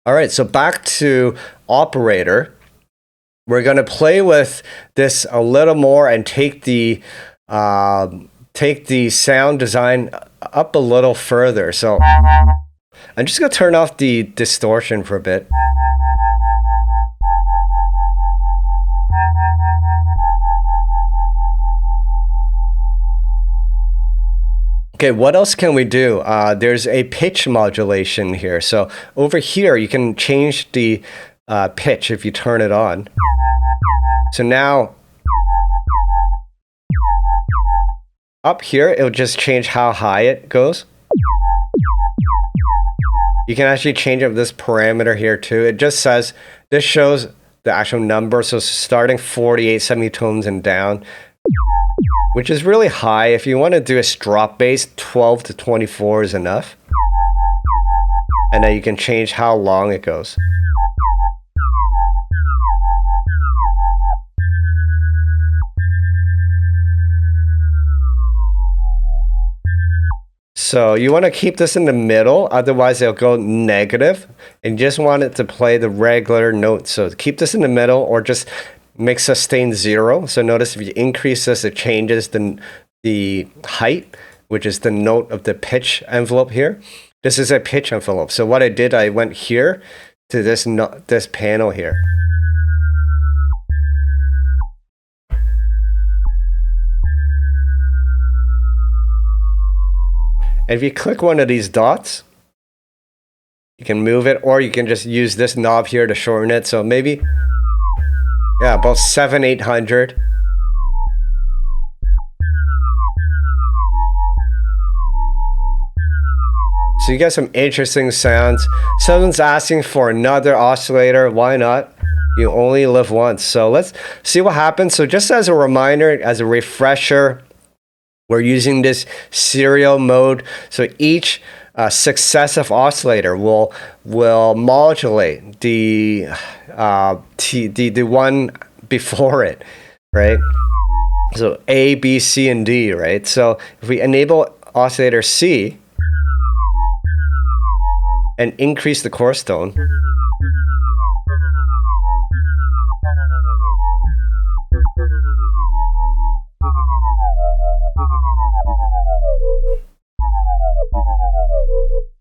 All right, so back to operator. We're going to play with this a little more and take the sound design up a little further. So I'm just going to turn off the distortion for a bit. Okay, what else can we do? There's a pitch modulation here. So over here, you can change the pitch if you turn it on. So now, up here, it'll just change how high it goes. You can actually change up this parameter here too. It just says, this shows the actual number. So starting 48 semitones and down, which is really high. If you want to do a drop bass, 12 to 24 is enough. And then you can change how long it goes. So you want to keep this in the middle, otherwise it'll go negative. And you just want it to play the regular notes. So keep this in the middle or just make sustain 0. So notice if you increase this, it changes the height, which is the note of the pitch envelope here. This is a pitch envelope. So what I did, I went here to this panel here. And if you click one of these dots, you can move it, or you can just use this knob here to shorten it. So maybe, yeah, about 700-800. So you get some interesting sounds. Someone's asking for another oscillator. Why not? You only live once. So let's see what happens. So just as a reminder, as a refresher, we're using this serial mode. So each successive oscillator will modulate the one before it, right? So A, B, C, and D, right? So if we enable oscillator C and increase the chorus tone,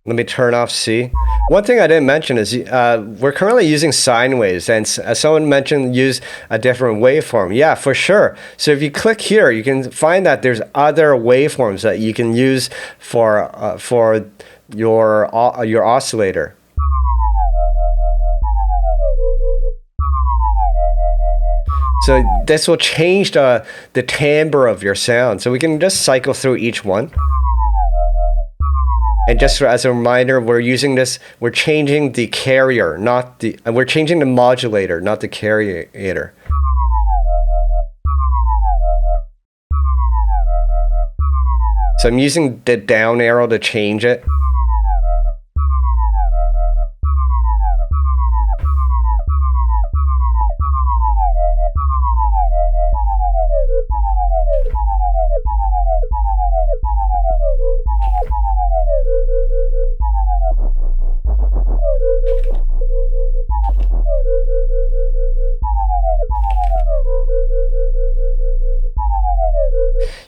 let me turn off C. One thing I didn't mention is we're currently using sine waves, and as someone mentioned, use a different waveform. Yeah, for sure. So if you click here, you can find that there's other waveforms that you can use for your oscillator. So this will change the timbre of your sound. So we can just cycle through each one. And just as a reminder, we're changing the carrier, we're changing the modulator, not the carrier. So I'm using the down arrow to change it.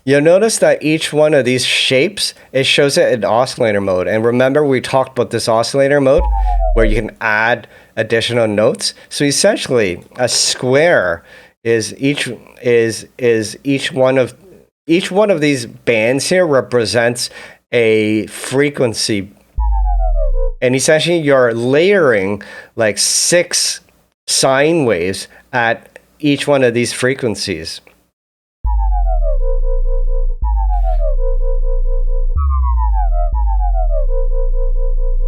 You'll notice that each one of these shapes, it shows it in oscillator mode. And remember, we talked about this oscillator mode where you can add additional notes. So essentially, a square is each one of these bands here represents a frequency. And essentially, you're layering like 6 sine waves at each one of these frequencies.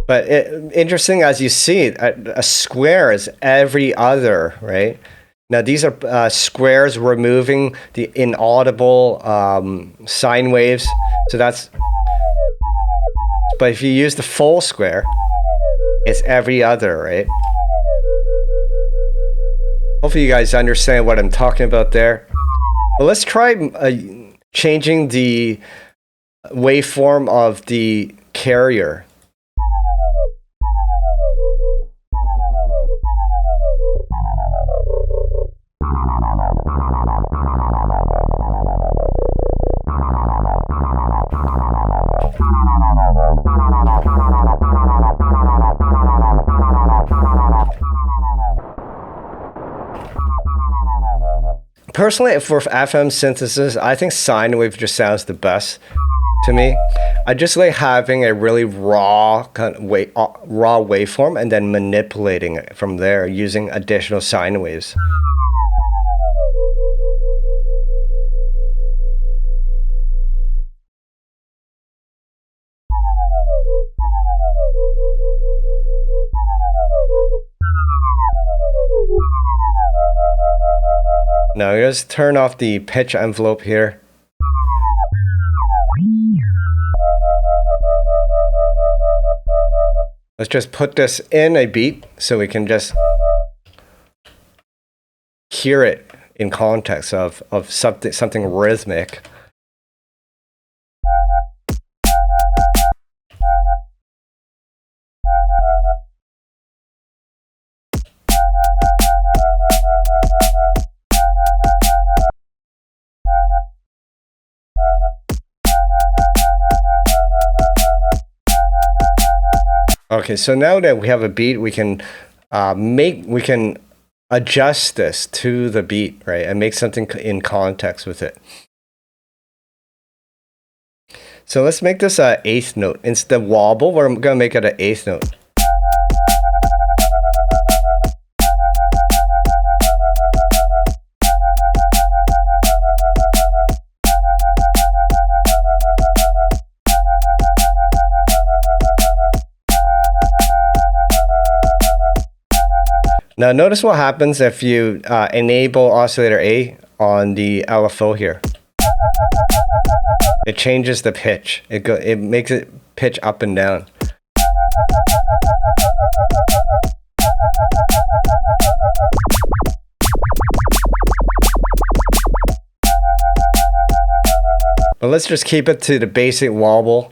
But interesting, as you see, a square is every other, right? Now these are squares removing the inaudible sine waves. So that's, but if you use the full square, it's every other, right? Hopefully you guys understand what I'm talking about there. Well, let's try changing the waveform of the carrier. Personally, for FM synthesis, I think sine wave just sounds the best to me. I just like having a really raw kind of raw waveform and then manipulating it from there using additional sine waves. Now just turn off the pitch envelope here. Let's just put this in a beat so we can just hear it in context of something rhythmic. Okay, so now that we have a beat, we can adjust this to the beat, right, and make something in context with it. So let's make this an eighth note. Instead of wobble, we're gonna make it an eighth note. Now notice what happens if you enable oscillator A on the LFO here. It changes the pitch. It makes it pitch up and down. But let's just keep it to the basic wobble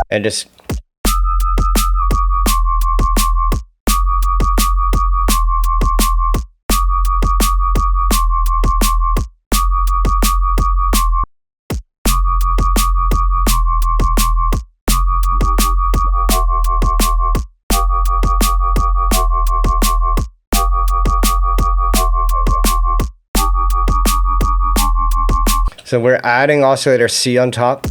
and just so we're adding oscillator C on top.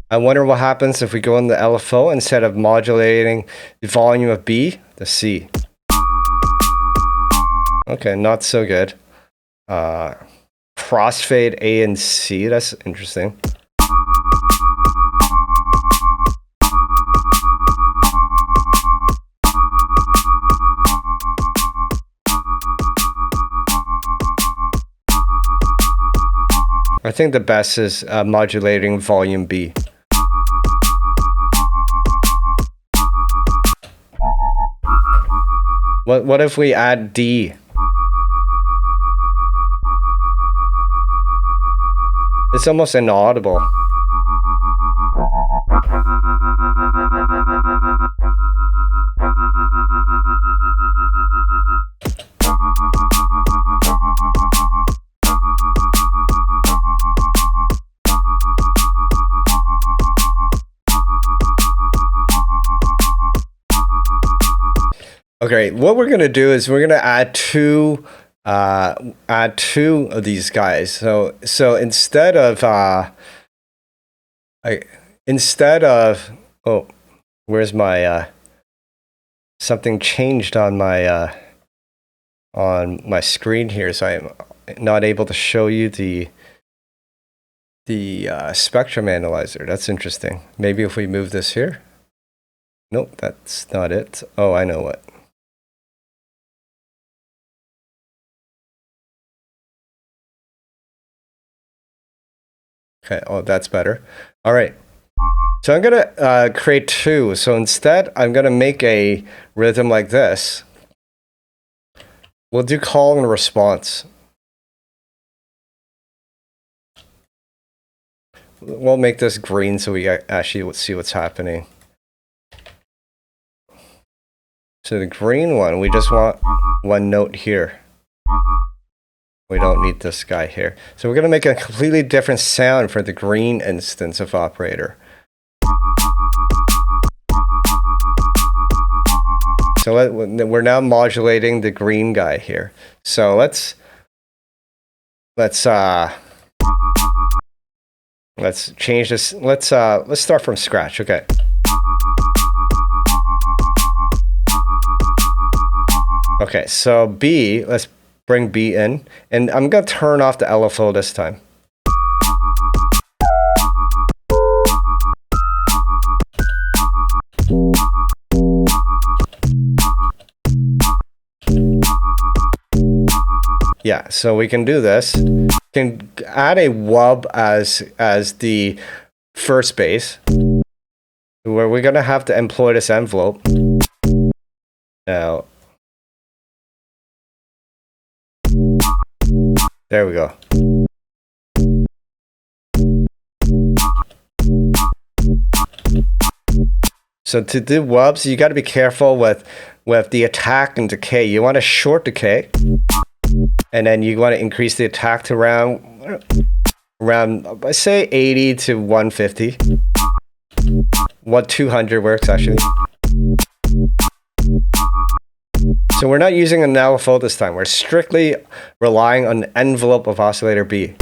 I wonder what happens if we go in the LFO instead of modulating the volume of B, the C. Okay, not so good. Crossfade A and C, that's interesting. I think the best is modulating volume B. What if we add D? It's almost inaudible. Okay, what we're gonna do is we're gonna add two of these guys. So instead of oh, where's my something changed on my screen here, so I'm not able to show you the spectrum analyzer. That's interesting. Maybe if we move this here. Nope, that's not it. Oh, I know what. Okay, oh, that's better. All right. So I'm gonna create two. So instead, I'm gonna make a rhythm like this. We'll do call and response. We'll make this green so we actually see what's happening. So the green one, we just want one note here. We don't need this guy here. So we're going to make a completely different sound for the green instance of operator. So we're now modulating the green guy here. So let's change this. Let's start from scratch. Okay. Okay, so B, let's bring B in, and I'm gonna turn off the LFO this time. Yeah, so we can do this. We can add a wub as the first base, where we're gonna have to employ this envelope. Now, there we go. So to do wubs, you got to be careful with the attack and decay. You want to short decay, and then you want to increase the attack to around I say 80 to 150. 200 works actually. So we're not using an LFO this time. We're strictly relying on the envelope of oscillator B.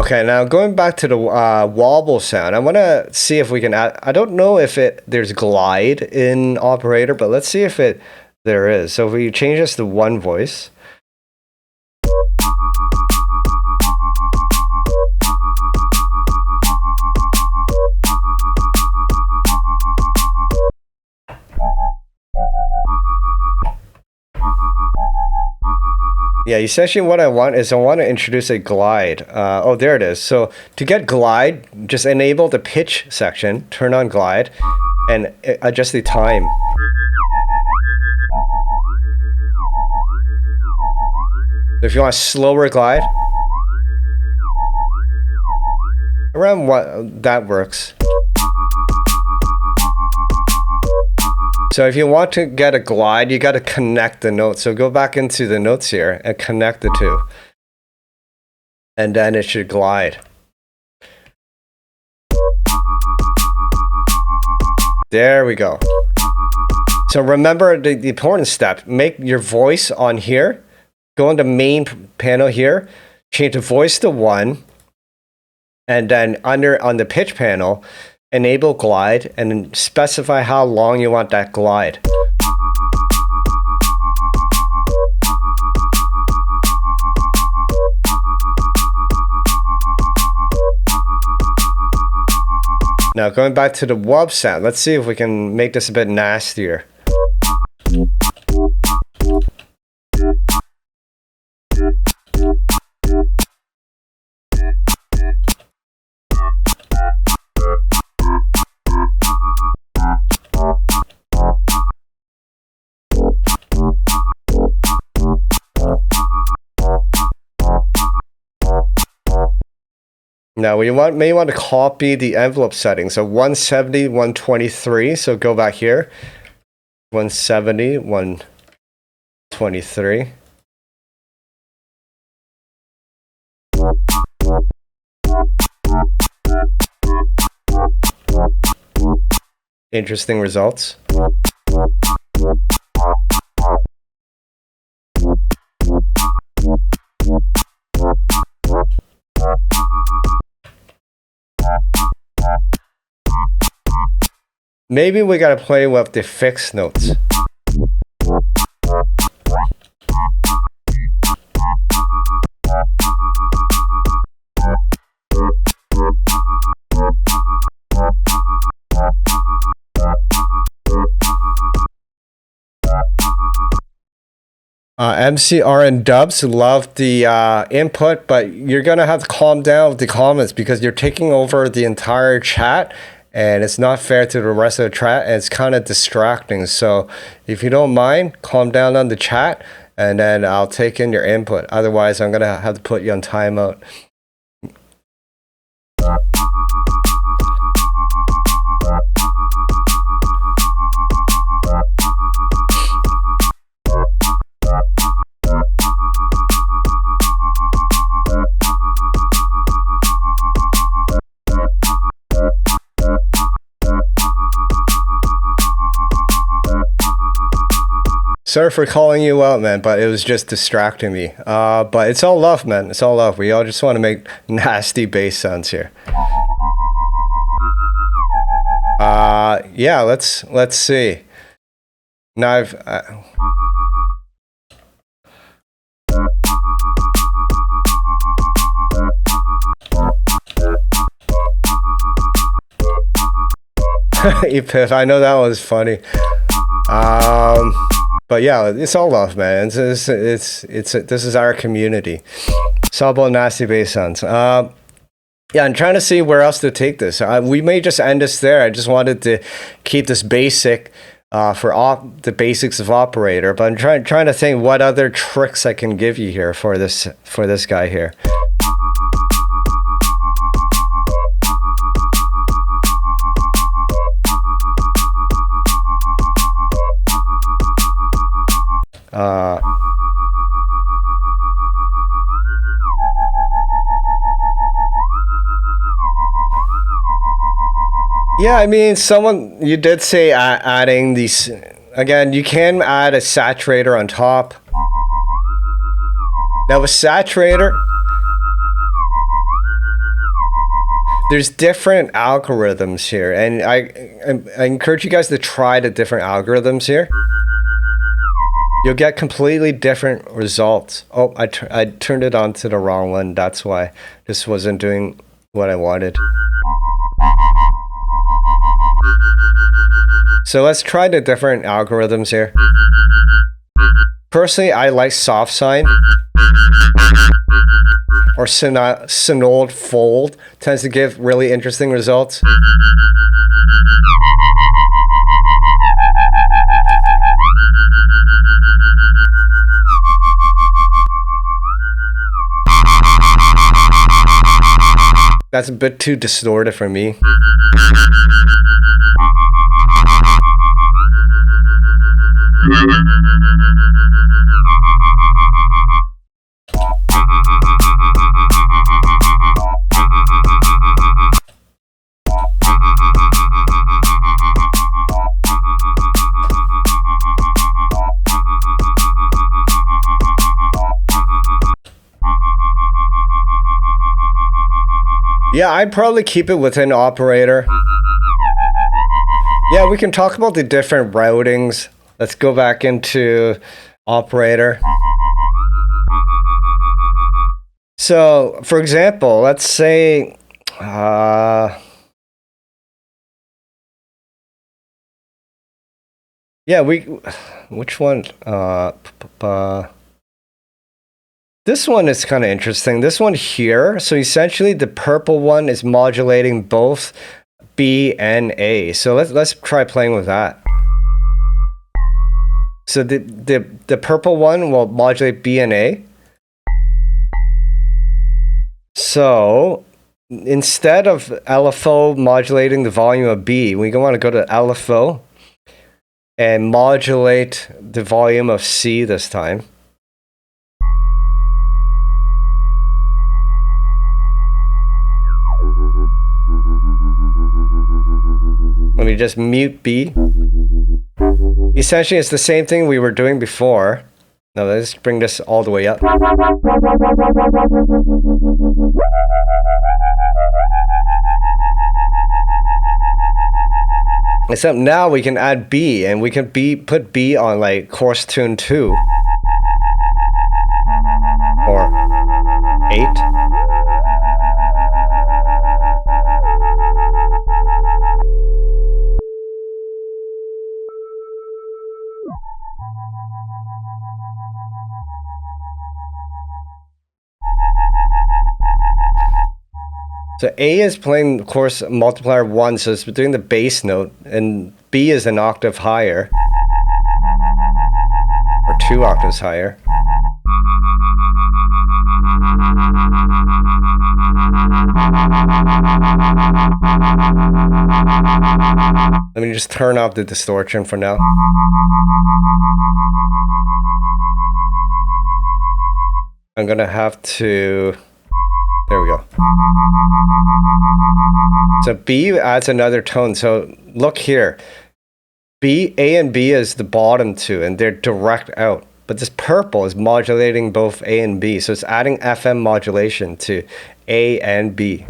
Okay, now going back to the wobble sound, I want to see if we can add. I don't know if there's glide in operator, but let's see if there is. So if we change this to one voice. Yeah, essentially what I want to introduce a glide. Oh, there it is. So to get glide, just enable the pitch section, turn on glide, and adjust the time. If you want a slower glide, around what that works. So if you want to get a glide, you got to connect the notes. So go back into the notes here and connect the two. And then it should glide. There we go. So remember the important step. Make your voice on here. Go on the main panel here. Change the voice to 1. And then on the pitch panel, enable glide and then specify how long you want that glide. Now going back to the wub sound, let's see if we can make this a bit nastier. Now we may want to copy the envelope setting. So 170, 123. So go back here. 170, 123. Interesting results. Maybe we gotta play with the fixed notes. MCR and Dubs love the input, but you're gonna have to calm down with the comments because you're taking over the entire chat. And it's not fair to the rest of the chat, and it's kind of distracting. So if you don't mind, calm down on the chat, and then I'll take in your input. Otherwise, I'm going to have to put you on timeout. Sorry for calling you out, man, but it was just distracting me. But it's all love, man. It's all love. We all just want to make nasty bass sounds here. Yeah, let's see. Now I've Epif, I know that was funny. But yeah, it's all love, man. This is our community. It's all about nasty bass sounds. Yeah, I'm trying to see where else to take this. We may just end this there. I just wanted to keep this basic for the basics of operator, but I'm trying to think what other tricks I can give you here for this guy here. Yeah, I mean, you did say adding these, again, you can add a saturator on top. Now with saturator, there's different algorithms here, and I encourage you guys to try the different algorithms here. You'll get completely different results. Oh, I turned it on to the wrong one. That's why this wasn't doing what I wanted. So let's try the different algorithms here. Personally, I like soft sine or synoid fold. Tends to give really interesting results. That's a bit too distorted for me. Yeah, I'd probably keep it within operator. Yeah, we can talk about the different routings. Let's go back into operator. So, for example, let's say, yeah, which one? This one is kind of interesting. This one here, so essentially the purple one is modulating both B and A. So let's try playing with that. So the purple one will modulate B and A. So instead of LFO modulating the volume of B, we want to go to LFO and modulate the volume of C this time. Let me just mute B. Essentially, it's the same thing we were doing before. Now let's bring this all the way up. Except now we can add B, and we can put B on like course tune 2 or 8. So A is playing, of course, multiplier 1, so it's doing the bass note, and B is an octave higher, or 2 octaves higher. Let me just turn off the distortion for now. I'm gonna have to... There we go. So B adds another tone. So look here. A and B is the bottom two, and they're direct out. But this purple is modulating both A and B, so it's adding FM modulation to A and B.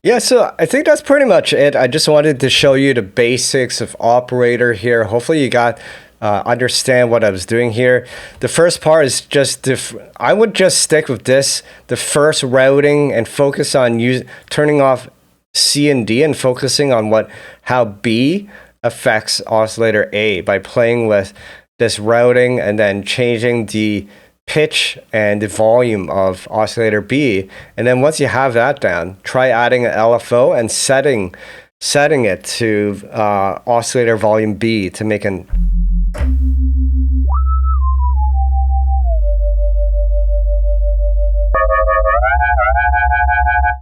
Yeah, so I think that's pretty much it. I just wanted to show you the basics of operator here. Hopefully you got understand what I was doing here. The first part is just I would just stick with this, the first routing, and focus on turning off C and D and focusing on how B affects oscillator A by playing with this routing and then changing the pitch and the volume of oscillator B. And then once you have that down, try adding an LFO and setting it to oscillator volume B to make an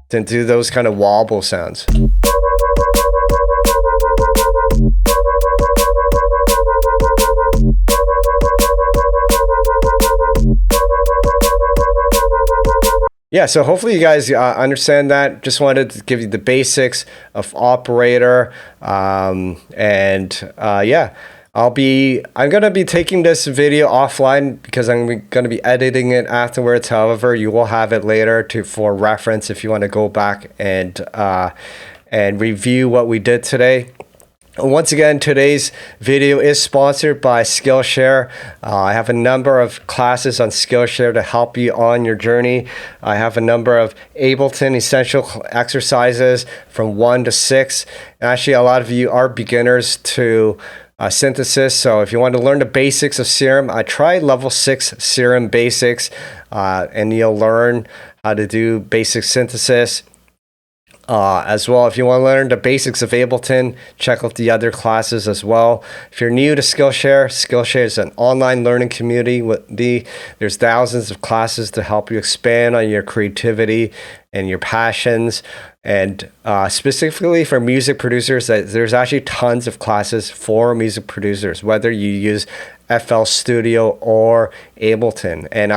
to do those kind of wobble sounds. Yeah, so hopefully you guys understand that. Just wanted to give you the basics of operator, yeah, I'm gonna be taking this video offline because I'm gonna be editing it afterwards. However, you will have it later for reference if you want to go back and review what we did today. Once again, today's video is sponsored by Skillshare. I have a number of classes on Skillshare to help you on your journey. I have a number of Ableton essential exercises from 1 to 6. Actually, a lot of you are beginners to synthesis, so if you want to learn the basics of Serum, I tried level 6 Serum basics, and you'll learn how to do basic synthesis. As well, if you want to learn the basics of Ableton, check out the other classes as well. If you're new to Skillshare, Skillshare is an online learning community. There's thousands of classes to help you expand on your creativity and your passions. And specifically for music producers, there's actually tons of classes for music producers, whether you use FL Studio or Ableton. And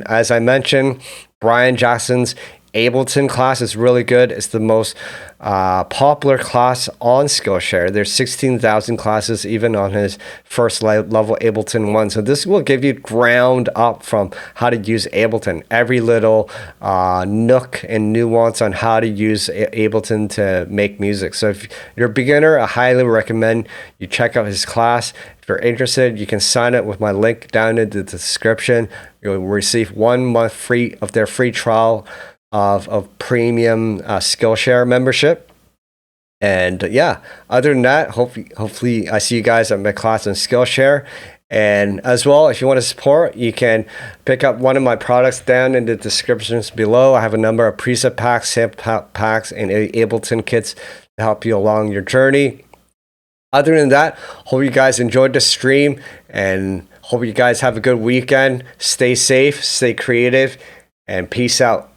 as I mentioned, Brian Jackson's Ableton class is really good. It's the most popular class on Skillshare. There's 16,000 classes even on his first level Ableton 1. So this will give you ground up from how to use Ableton, every little nook and nuance on how to use Ableton to make music. So if you're a beginner, I highly recommend you check out his class. If you're interested, you can sign up with my link down in the description. You'll receive 1 month free of their free trial of premium Skillshare membership. And yeah, other than that, hopefully I see you guys at my class on Skillshare. And as well, if you want to support, you can pick up one of my products down in the descriptions below. I have a number of preset packs, sample packs, and Ableton kits to help you along your journey. Other than that, hope you guys enjoyed the stream and hope you guys have a good weekend. Stay safe, stay creative, and peace out.